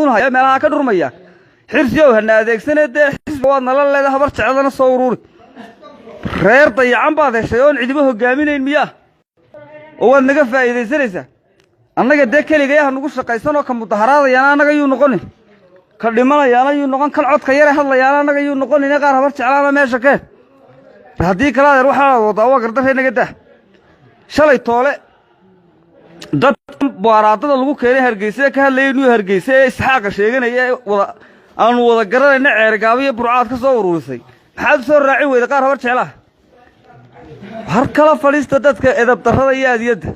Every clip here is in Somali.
هيا مالها كدر ميا حرسي وهنا ذيك سنة حسب وانا لا لا هبرت على صوروري خير ضيعان بعض الشيء عدمه قامين المياه هو النقف إذا سلسة أنا قد ذاك اللي جايه نقول شقيسان وكم مظاهرات يا أنا جايو نقولي كلمنا يا أنا جايو نقول كل عود خيره هلا يا أنا جايو نقولي نقار هبرت على ما شكل هديك لا يروح على وضوء قدر هنا قده شلي طالع dad baaraadada lagu keenay hargeysa ka hadlaynu hargeysa isxaaqa sheeganaya aan wada garanayna ceergaabiyo burcaad ka soo ururisay maxaad soo raaci weyday qaar habar jecelaha har kala fadhiista dadka edab darrada iyo aadiyada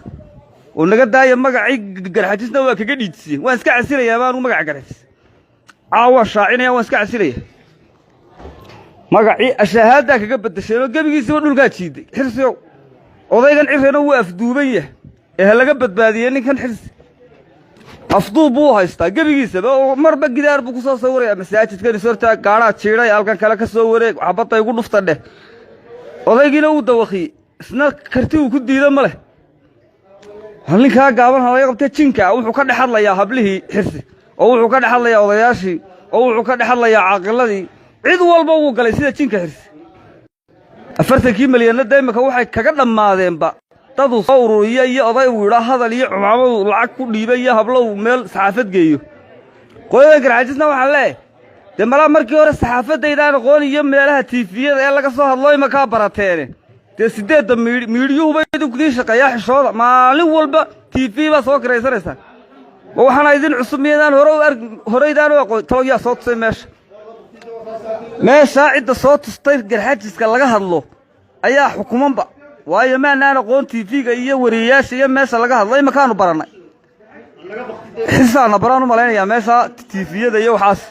oo naga daaya magacii garxajisna waa kaga dhiidsiin waan iska casirayaa baan magac garxajis aawa shaacinaya waan iska casirayaa magacii ashahaada kaga badashay gabigiisa dhulka jiiday xirsiyo odaygan cirreena waa afduuban yahay laga badbaadiyay ninkan xirsi afduub buu haystaa gabigiisaba oo marba gidaar buu ku soo sawiraya masaajidkan sorta gaara jiiray halkan kale ka soo wareeg xabada igu dhufta dheh odaygiina uu dawaqiyay isna karti uu ku diiday male halka gaaban halay qabtay jinka wuxuu ka dhaxadlayaa hablihii xirsi oo wuxuu ka dhaxadlayaa odayaashii oo wuxuu ka dhaxadlayaa aaqiladii cid walba uu galay sida jinka xirsi 40 milyan deemka waxay kaga dhamaadeenba dadu soo ururiyay iyo oday uu yiraahdo hadal iyo cumaamadu lacag ku dhiibay iyo hablo meel saxaafad geeyo qoyada garxajisna waxa leeyahay demala markii hore saxaafadeydaan aqoon iyo meelaha TV-yada ee laga soo hadlo ima ka barateen de sideed miidiyuhu bay idinku shaqeeyaa xishooda maalin walba TV ba soo kareysanaysa waxaan idin cusubiyadaan horeydaan oo aqoon taloya soo tusay meesha cid soo tustay garxajiska laga hadlo ayaa xukumanba waayo ma aan aqoon TV-ga iyo wariyaasha iyo meesha laga hadlay ma kaanu baranay xisaana baranu maleynaya meesha TV-yada iyo waxaas